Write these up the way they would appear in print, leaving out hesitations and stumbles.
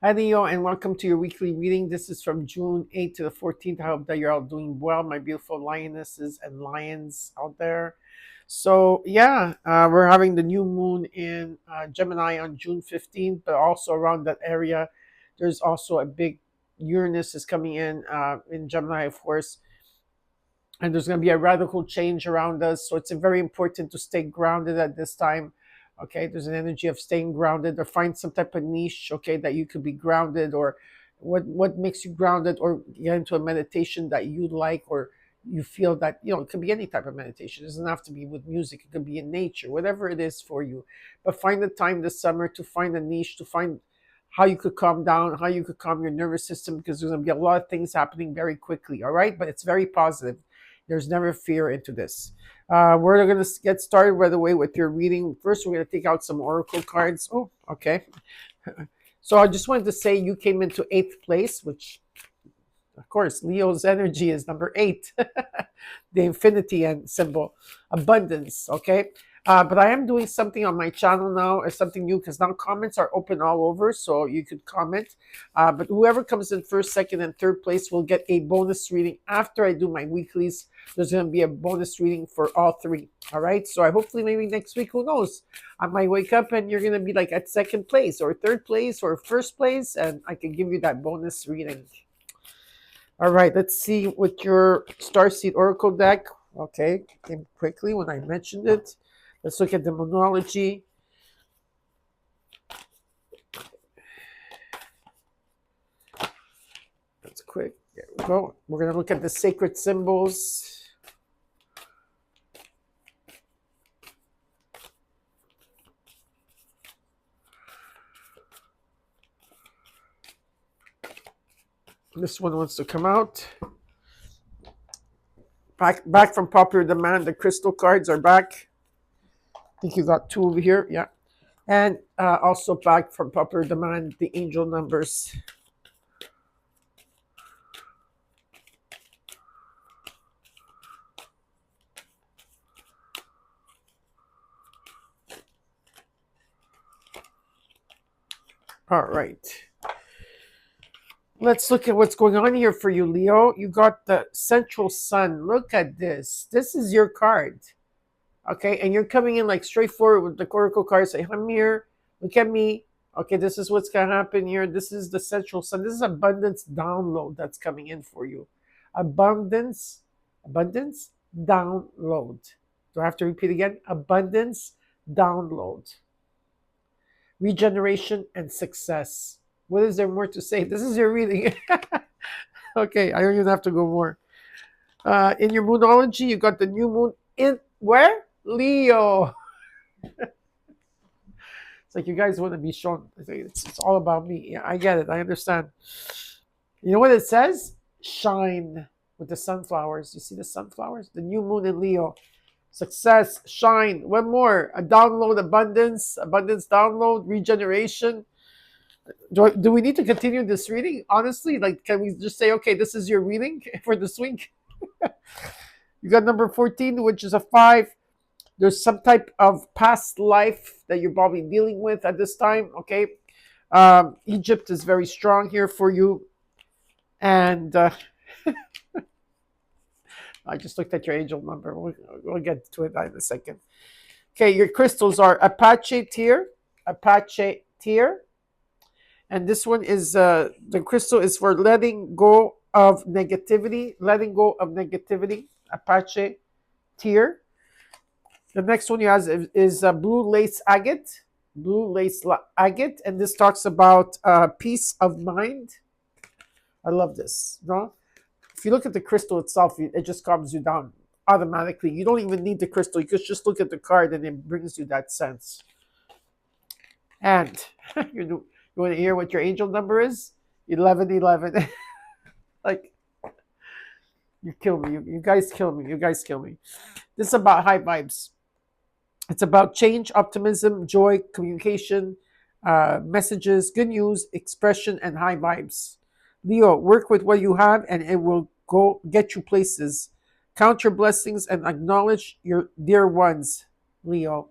Hi, Leo, and welcome to your weekly reading. This is from June 8th to the 14th. I hope that you're all doing well, my beautiful lionesses and lions out there. We're having the new moon in Gemini on June 15th, but also around that area, there's also a big Uranus is coming in Gemini, of course, and there's going to be a radical change around us. So it's very important to stay grounded at this time. Okay, there's an energy of staying grounded, or find some type of niche, okay, that you could be grounded, or what makes you grounded, or get into a meditation that you like, or you feel that, it could be any type of meditation. It doesn't have to be with music, it could be in nature, whatever it is for you. But find the time this summer to find a niche, to find how you could calm down, how you could calm your nervous system, because there's going to be a lot of things happening very quickly. All right, but it's very positive. There's never fear into this. We're going to get started right away with your reading. First, we're going to take out some oracle cards. Oh, okay. So I just wanted to say you came into 8th place, which, of course, Leo's energy is number 8, the infinity and symbol, abundance. Okay. But I am doing something on my channel now, or something new, because now comments are open all over, so you could comment. But whoever comes in first, second, and third place will get a bonus reading after I do my weeklies. There's going to be a bonus reading for all three. All right. So I hopefully maybe next week, who knows? I might wake up and you're going to be like at second place, or third place, or first place, and I can give you that bonus reading. All right. Let's see what your Starseed Oracle deck. Okay. Came quickly when I mentioned it. Let's look at the Moonology. That's quick. There we go. We're going to look at the sacred symbols. This one wants to come out. Back from popular demand. The crystal cards are back. I think you got 2 over here. Yeah. And also back from popular demand, the angel numbers. All right. Let's look at what's going on here for you, Leo. You got the central sun. Look at this. This is your card. Okay, and you're coming in like straightforward with the oracle card. Say, I'm here. Look at me. Okay, this is what's going to happen here. This is the central sun. This is abundance download that's coming in for you. Abundance download. Do I have to repeat again? Abundance download. Regeneration and success. What is there more to say? This is your reading. Okay, I don't even have to go more. In your Moonology, you got the new moon in where? Leo. It's like you guys want to be shown. It's all about me. Yeah, I get it. I understand. You know what it says? Shine with the sunflowers. You see the sunflowers? The new moon in Leo. Success, shine. One more. A download, abundance download, regeneration. Do we need to continue this reading? Honestly, like, can we just say, okay, this is your reading for this week? You got number 14, which is a 5. There's some type of past life that you're probably dealing with at this time, okay? Egypt is very strong here for you. And I just looked at your angel number. We'll get to it in a second. Okay, your crystals are Apache tear. And this one is, the crystal is for letting go of negativity. Apache tear. The next one you have is blue lace agate. And this talks about peace of mind. I love this. No, if you look at the crystal itself, it just calms you down automatically. You don't even need the crystal. You just look at the card, and it brings you that sense. And you want to hear what your angel number is? 1111. Like, you kill me. You guys kill me. This is about high vibes. It's about change, optimism, joy, communication, messages, good news, expression, and high vibes. Leo, work with what you have and it will go get you places. Count your blessings and acknowledge your dear ones, Leo.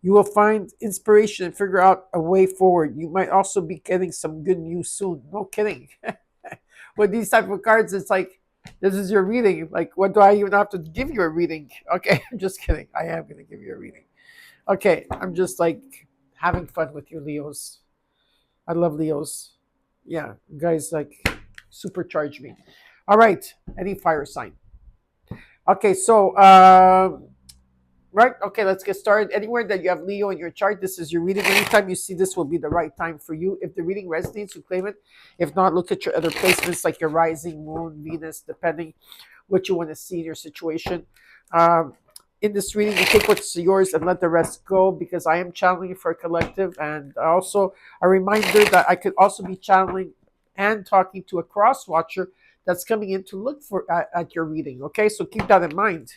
You will find inspiration and figure out a way forward. You might also be getting some good news soon. No kidding. With these type of cards, it's like, this is your reading. Like, what do I even have to give you a reading? Okay, I'm just kidding. I am going to give you a reading. Okay, I'm just like having fun with you, Leos. I love Leos. Yeah, guys, like supercharge me. All right, any fire sign. Okay, so right. Okay, let's get started. Anywhere that you have Leo in your chart, this is your reading. Anytime you see this will be the right time for you. If the reading resonates, you claim it. If not, look at your other placements like your rising, moon, Venus, depending what you want to see in your situation. Um, in this reading, you take what's yours and let the rest go, because I am channeling for a collective, and also a reminder that I could also be channeling and talking to a cross watcher that's coming in to look for at your reading. Okay, so keep that in mind.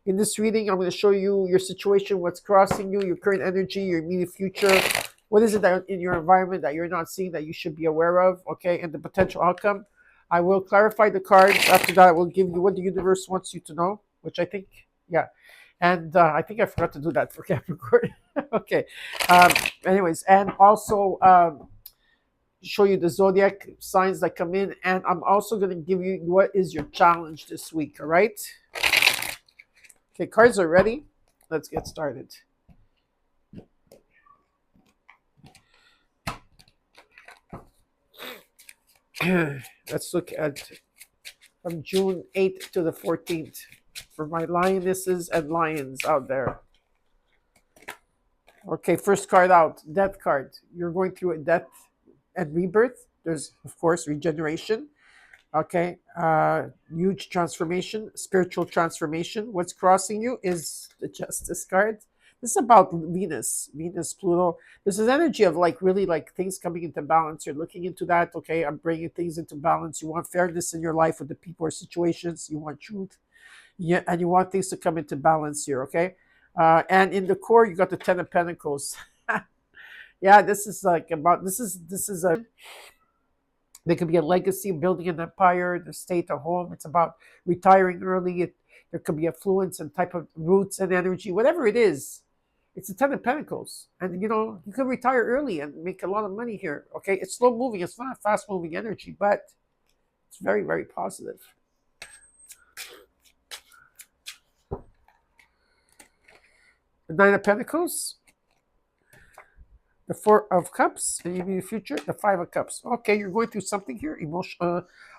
In this reading, I'm going to show you your situation, what's crossing you, your current energy, your immediate future. What is it that in your environment that you're not seeing that you should be aware of, okay, and the potential outcome. I will clarify the cards. After that, I will give you what the universe wants you to know, which I think, yeah. And I think I forgot to do that for Capricorn. Okay. Anyways, and also show you the zodiac signs that come in. And I'm also going to give you what is your challenge this week, all right? Okay, cards are ready. Let's get started. Let's look at from June 8th to the 14th for my lionesses and lions out there. Okay, first card out, death card. You're going through a death and rebirth. There's, of course, regeneration. Okay, huge transformation, spiritual transformation. What's crossing you is the Justice card. This is about Venus, Pluto. This is energy of like really like things coming into balance. You're looking into that. Okay, I'm bringing things into balance. You want fairness in your life with the people or situations. You want truth, yeah, and you want things to come into balance here. Okay, and in the core, you got the Ten of Pentacles. Yeah, this is like about this is a there could be a legacy, building an empire, the state, a home. It's about retiring early. There could be affluence and type of roots and energy, whatever it is. It's a Ten of Pentacles. And, you know, you can retire early and make a lot of money here. Okay. It's slow moving. It's not fast moving energy, but it's very, very positive. The Nine of Pentacles, the Four of Cups, and in the future, the Five of Cups. Okay, you're going through something here,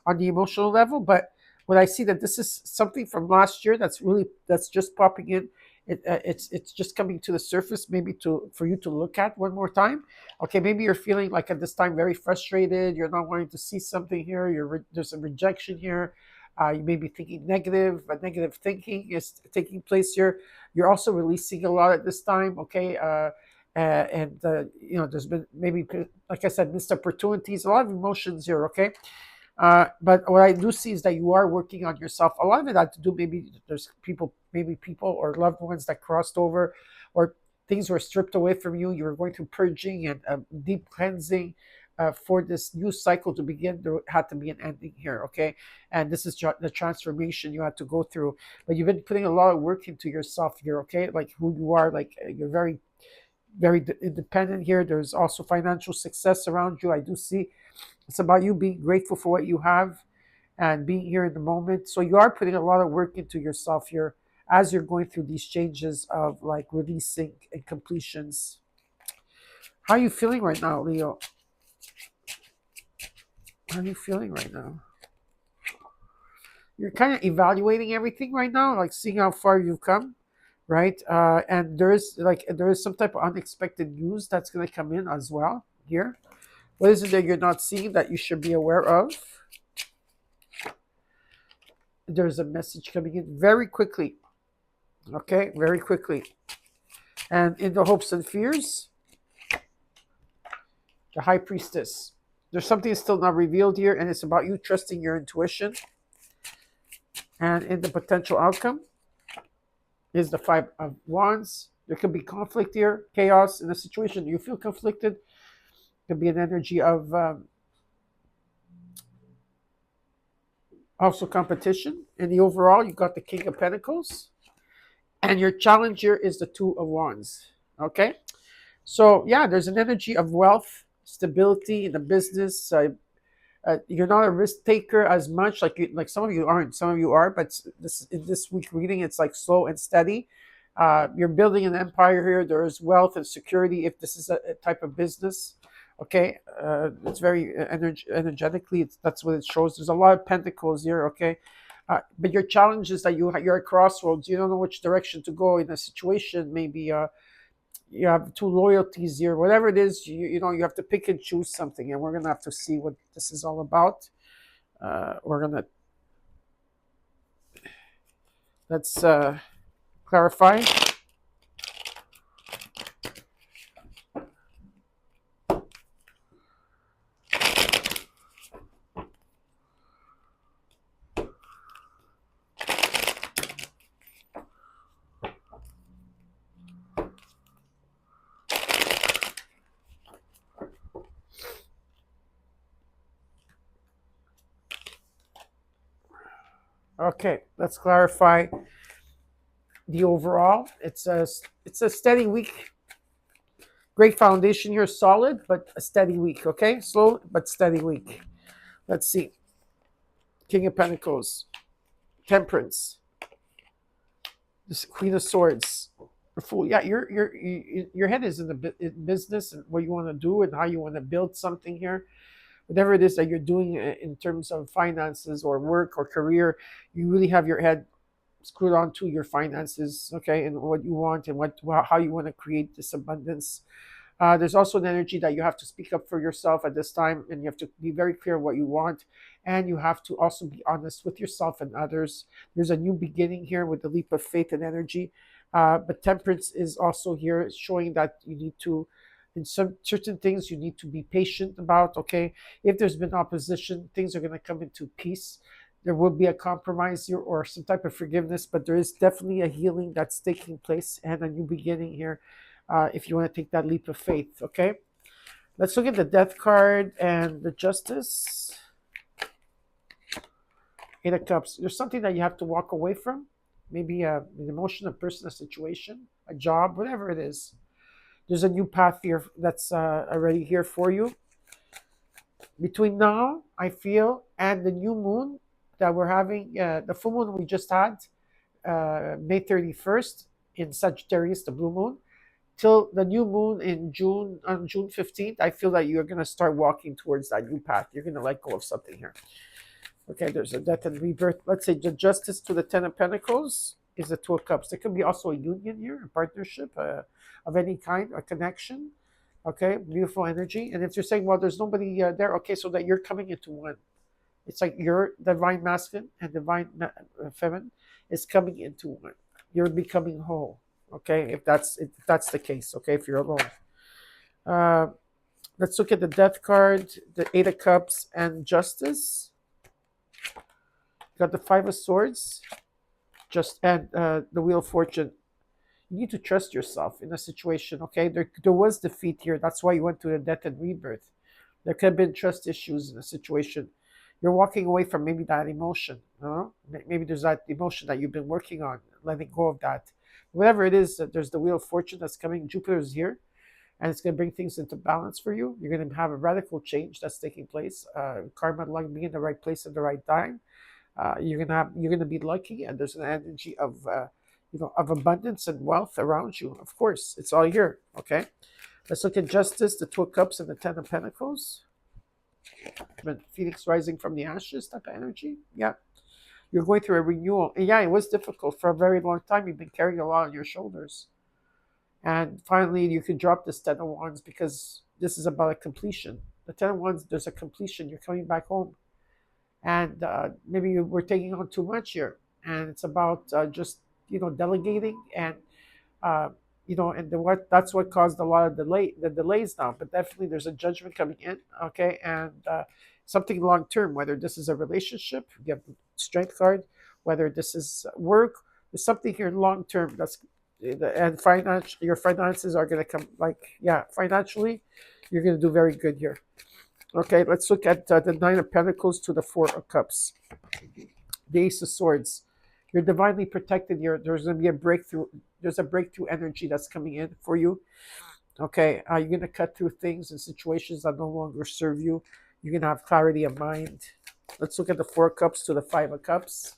on the emotional level, but when I see that this is something from last year that's just popping in, it's just coming to the surface, maybe for you to look at one more time. Okay, maybe you're feeling like at this time very frustrated. You're not wanting to see something here. There's a rejection here. You may be thinking negative. Negative thinking is taking place here. You're also releasing a lot at this time. Okay. You know, there's been maybe, like I said, missed opportunities, a lot of emotions here. Okay, but what I do see is that you are working on yourself. A lot of it had to do, maybe there's people or loved ones that crossed over, or things were stripped away from you. You were going through purging and deep cleansing. For this new cycle to begin, there had to be an ending here, okay? And this is the transformation you had to go through. But you've been putting a lot of work into yourself here, okay? Like who you are, like you're very independent here. There's also financial success around you. I do see it's about you being grateful for what you have and being here in the moment. So you are putting a lot of work into yourself here as you're going through these changes of like releasing and completions. How are you feeling right now, Leo? How are you feeling right now? You're kind of evaluating everything right now, like seeing how far you've come, right? And there is some type of unexpected news that's going to come in as well here. What is it that you're not seeing that you should be aware of? There's a message coming in very quickly. Okay, very quickly. And in the hopes and fears, the High Priestess. There's something still not revealed here, and it's about you trusting your intuition. And in the potential outcome is the Five of Wands. There could be conflict here, chaos in a situation. You feel conflicted. Could be an energy of also competition. In the overall, you got the King of Pentacles And your challenge here is the Two of Wands. Okay. So yeah, there's an energy of wealth, stability in the business. You're not a risk taker as much, like some of you aren't. Some of you are, but this in this week reading, it's like slow and steady. You're building an empire here. There is wealth and security if this is a type of business. Okay, it's very energetically. That's what it shows. There's a lot of pentacles here. Okay, but your challenge is that you're at crossroads. You don't know which direction to go in a situation. Maybe you have two loyalties here. Whatever it is, you know you have to pick and choose something, and we're gonna have to see what this is all about. We're gonna let's clarify. Okay, let's clarify the overall. It's a steady week. Great foundation here, solid, but a steady week. Okay, slow but steady week. Let's see. King of Pentacles, Temperance, this Queen of Swords, the Fool. Yeah, your head is in the in business and what you want to do and how you want to build something here. Whatever it is that you're doing in terms of finances or work or career, you really have your head screwed onto your finances, okay, and what you want and how you want to create this abundance. There's also an energy that you have to speak up for yourself at this time, and you have to be very clear what you want, and you have to also be honest with yourself and others. There's a new beginning here with the leap of faith and energy, but temperance is also here, showing that you need to, in some certain things, you need to be patient about. Okay, if there's been opposition, things are going to come into peace. There will be a compromise here or some type of forgiveness, but there is definitely a healing that's taking place and a new beginning here if you want to take that leap of faith. Okay, let's look at the Death card and the Justice. Eight of Cups. There's something that you have to walk away from, maybe an emotion, a person, a situation, a job, whatever it is. There's a new path here that's already here for you. Between now, I feel, and the new moon that we're having, the full moon we just had, May 31st in Sagittarius, the blue moon, till the new moon in June, on June 15th, I feel that you're going to start walking towards that new path. You're going to let go of something here. Okay, there's a death and rebirth. Let's say the Justice to the Ten of Pentacles is the Two of Cups. There can be also a union here, a partnership of any kind, a connection. Okay, beautiful energy. And if you're saying, well, there's nobody there, okay, so that you're coming into one. It's like your divine masculine and divine feminine is coming into one. You're becoming whole. Okay, if that's the case. Okay, if you're alone. Let's look at the Death card, the Eight of Cups, and Justice. Got the Five of Swords, and the Wheel of Fortune. You need to trust yourself in a situation. Okay, there was defeat here. That's why you went to the death and rebirth. There could have been trust issues in a situation. You're walking away from maybe that emotion. Maybe there's that emotion that you've been working on, letting go of that. Whatever it is, there's the Wheel of Fortune that's coming. Jupiter's here, and it's going to bring things into balance for you. You're going to have a radical change that's taking place. Karma, like being in the right place at the right time. You're gonna be lucky, and there's an energy of of abundance and wealth around you. Of course, it's all here. Okay, let's look at Justice, the Two of Cups, and the Ten of Pentacles. Phoenix rising from the ashes type of energy. Yeah, you're going through a renewal. And yeah, it was difficult for a very long time. You've been carrying a lot on your shoulders, and finally you can drop this Ten of Wands because this is about a completion. The Ten of Wands, there's a completion. You're coming back home. And maybe you were taking on too much here, and it's about just delegating and that's what caused a lot of the delays now. But definitely there's a judgment coming in, okay, and something long term. Whether this is a relationship, you have the Strength card. Whether this is work, there's something here long term. And your finances are going to come. Financially, you're going to do very good here. Okay, let's look at the Nine of Pentacles to the Four of Cups. The Ace of Swords. You're divinely protected. There's going to be a breakthrough. There's a breakthrough energy that's coming in for you. Okay, you're going to cut through things and situations that no longer serve you. You're going to have clarity of mind. Let's look at the Four of Cups to the Five of Cups.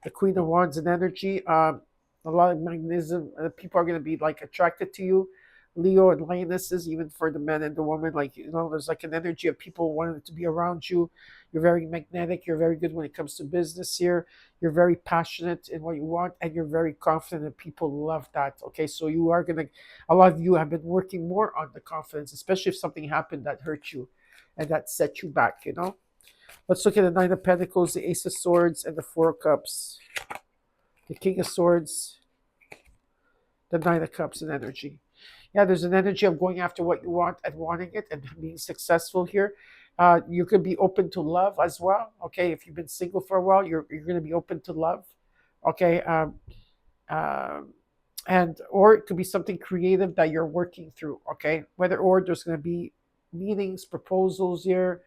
The Queen of Wands and energy. A lot of magnetism. People are going to be like attracted to you. Leo and lionesses, even for the men and the woman, like, you know, there's like an energy of people wanting to be around you. You're very magnetic. You're very good when it comes to business here. You're very passionate in what you want, and you're very confident, and people love that. Okay, so you are gonna. A lot of you have been working more on the confidence, especially if something happened that hurt you, and that set you back. You know. Let's look at the Nine of Pentacles, the Ace of Swords, and the Four of Cups. The King of Swords, the Nine of Cups, and energy. Yeah, there's an energy of going after what you want and wanting it and being successful here. You could be open to love as well. Okay, if you've been single for a while, you're going to be open to love. Okay, um, and or it could be something creative that you're working through. Okay, whether or there's going to be meetings, proposals here.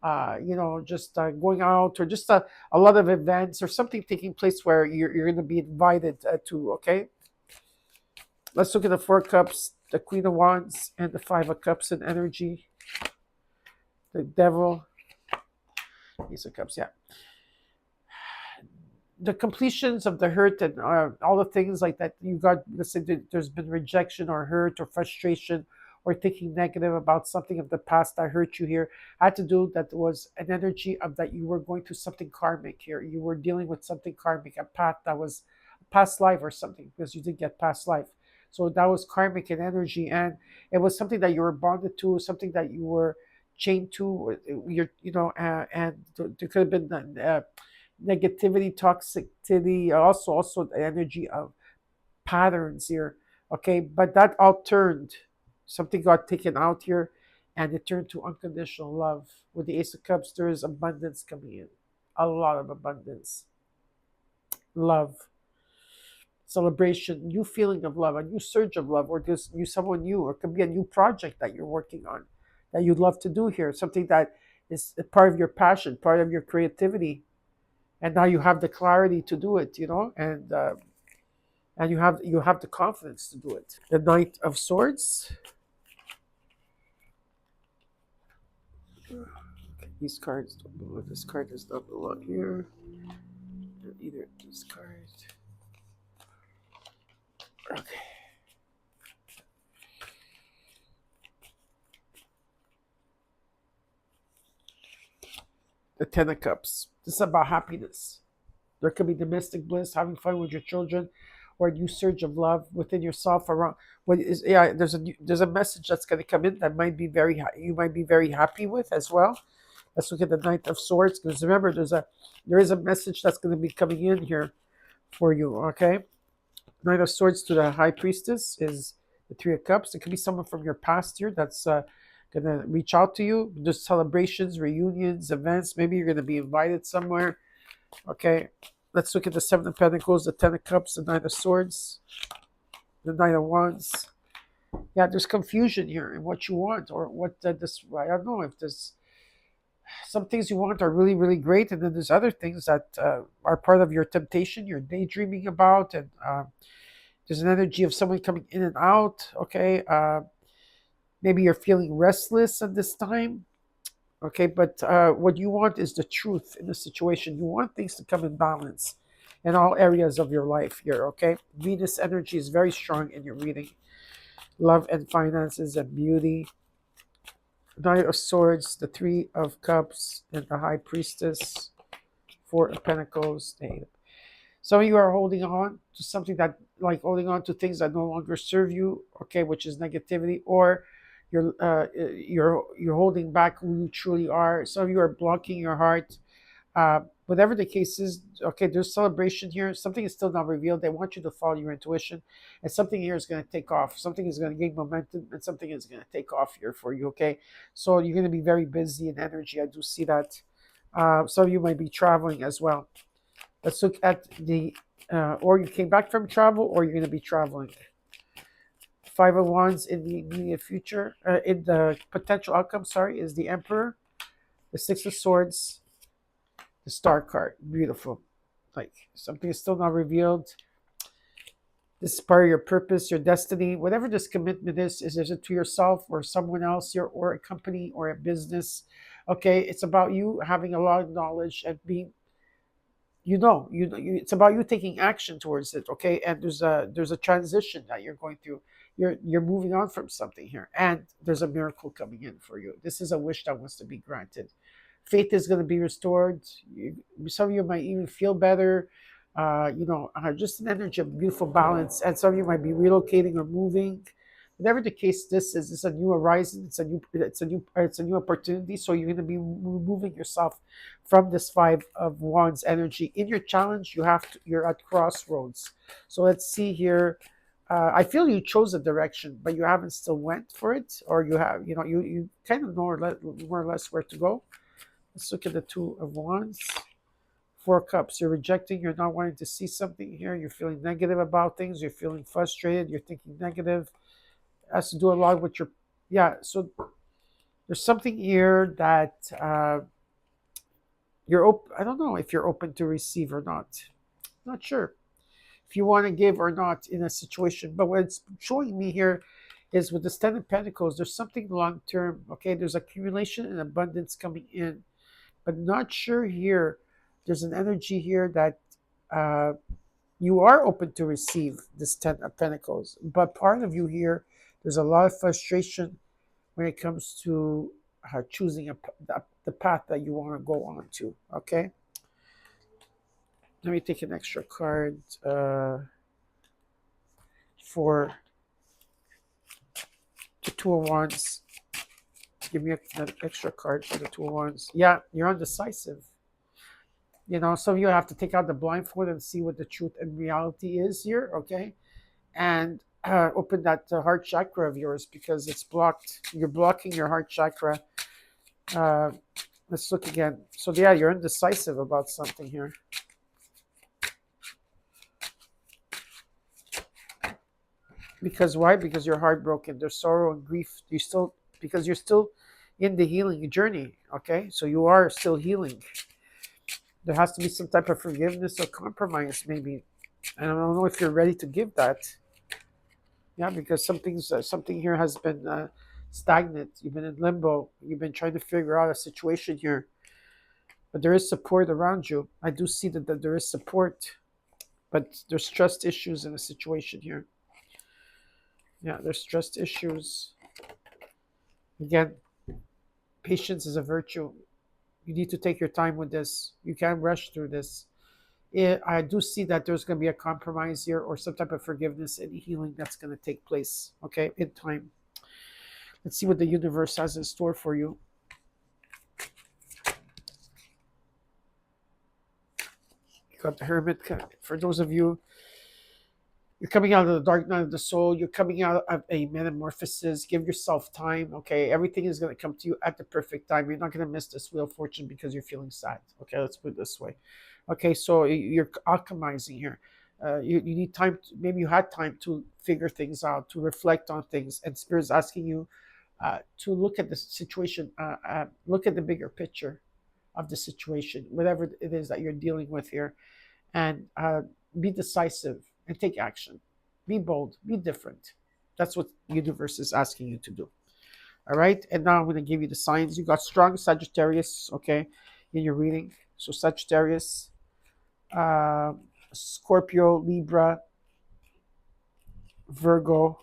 You know, just going out or just a lot of events or something taking place where you're going to be invited to. Okay, let's look at the Four Cups, the Queen of Wands, and the Five of Cups in energy. The Devil, Ace of Cups, yeah. The completions of the hurt and all the things like that you got. Let's say there's been rejection or hurt or frustration or thinking negative about something of the past that hurt you here had to do that was an energy of that you were going through something karmic here. You were dealing with something karmic, a path that was past life or something because you did get past life. So that was karmic in energy, and it was something that you were bonded to, something that you were chained to. You know, and there could have been negativity, toxicity, also the energy of patterns here. Okay, but that all turned. Something got taken out here, and it turned to unconditional love. With the Ace of Cups, there is abundance coming in, a lot of abundance, love, celebration, new feeling of love, a new surge of love, or just new someone new, or it could be a new project that you're working on that you'd love to do here, something that is a part of your passion, part of your creativity, and now you have the clarity to do it, you know, and you have the confidence to do it. The Knight of Swords. Okay, these cards don't belong. This card does not belong here. Either this card. Okay. The Ten of Cups. This is about happiness. There could be domestic bliss, having fun with your children, or a new surge of love within yourself around. What is yeah? There's a message that's going to come in that might be you might be very happy with as well. Let's look at the Knight of Swords because remember there is a message that's going to be coming in here for you. Okay, Knight of Swords to the High Priestess is the Three of Cups. It could be someone from your past here that's going to reach out to you. There's celebrations, reunions, events. Maybe you're going to be invited somewhere. Okay, let's look at the Seven of Pentacles, the Ten of Cups, the Knight of Swords, the Knight of Wands. Yeah, there's confusion here in what you want or what this. I don't know if there's some things you want are really, really great, and then there's other things that are part of your temptation, you're daydreaming about, and there's an energy of someone coming in and out. Okay, maybe you're feeling restless at this time. Okay, but what you want is the truth in the situation. You want things to come in balance in all areas of your life here. Okay, Venus energy is very strong in your reading. Love and finances and beauty. Knight of Swords, the Three of Cups, and the High Priestess, Four of Pentacles. Some of you are holding on to something that, like holding on to things that no longer serve you, okay, which is negativity, or you're holding back who you truly are. Some of you are blocking your heart. Whatever the case is, okay, there's celebration here. Something is still not revealed. They want you to follow your intuition, and something here is going to take off. Something is going to gain momentum, and something is going to take off here for you, okay? So you're going to be very busy in energy. I do see that. Some of you might be traveling as well. Let's look at or you came back from travel, or you're going to be traveling. Five of Wands in the immediate future, in the potential outcome, sorry, is the Emperor, the Six of Swords, The Star card, beautiful. Like something is still not revealed. This is part of your purpose, your destiny, whatever this commitment is it to yourself or someone else, or a company or a business? Okay, it's about you having a lot of knowledge and being, it's about you taking action towards it. Okay, and there's a transition that you're going through. You're moving on from something here, and there's a miracle coming in for you. This is a wish that wants to be granted. Faith is going to be restored. Some of you might even feel better. Just an energy of beautiful balance. And some of you might be relocating or moving. Whatever the case, this is, it's a new horizon. It's a new opportunity. So you're going to be removing yourself from this Five of Wands energy. In your challenge, you're at crossroads. So let's see here. I feel you chose a direction, but you haven't still went for it, or you kind of know more or less where to go. Let's look at the Two of Wands. Four Cups. You're rejecting. You're not wanting to see something here. You're feeling negative about things. You're feeling frustrated. You're thinking negative. It has to do a lot with your... Yeah, so there's something here that I don't know if you're open to receive or not. Not sure if you want to give or not in a situation. But what it's showing me here is with the Ten of Pentacles, there's something long term. Okay, there's accumulation and abundance coming in. But not sure here. There's an energy here that you are open to receive this Ten of Pentacles. But part of you here, there's a lot of frustration when it comes to choosing the path that you want to go on to. Okay? Let me take an extra card for the Two of Wands. Give me an extra card for the Two of Wands. Yeah, you're undecisive. Some of you have to take out the blindfold and see what the truth and reality is here, okay? And open that heart chakra of yours because it's blocked. You're blocking your heart chakra. Let's look again. So, yeah, you're indecisive about something here. Because why? Because you're heartbroken. There's sorrow and grief. Because you're still in the healing journey, okay? So you are still healing. There has to be some type of forgiveness or compromise, maybe. And I don't know if you're ready to give that. Yeah, because something here has been stagnant. You've been in limbo. You've been trying to figure out a situation here. But there is support around you. I do see that there is support. But there's trust issues in the situation here. Yeah, there's trust issues. Again, patience is a virtue. You need to take your time with this. You can't rush through this. I do see that there's going to be a compromise here or some type of forgiveness and healing that's going to take place, okay, in time. Let's see what the universe has in store for you. You got the Hermit. For those of you, you're coming out of the dark night of the soul. You're coming out of a metamorphosis. Give yourself time, okay? Everything is going to come to you at the perfect time. You're not going to miss this Wheel of Fortune because you're feeling sad, okay? Let's put it this way. Okay, so you're alchemizing here. You need time. Maybe you had time to figure things out, to reflect on things, and Spirit's asking you to look at the situation, look at the bigger picture of the situation, whatever it is that you're dealing with here, and be decisive and take action. Be bold, be different. That's what the universe is asking you to do. All right, and now I'm going to give you the signs. You got strong Sagittarius, okay, in your reading. So Sagittarius, Scorpio, Libra, Virgo,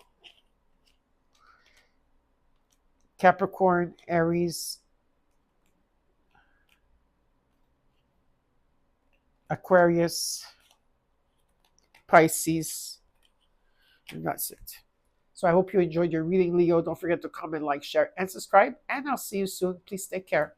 Capricorn, Aries, Aquarius, Pisces, and that's it. So I hope you enjoyed your reading, Leo. Don't forget to comment, like, share, and subscribe. And I'll see you soon. Please take care.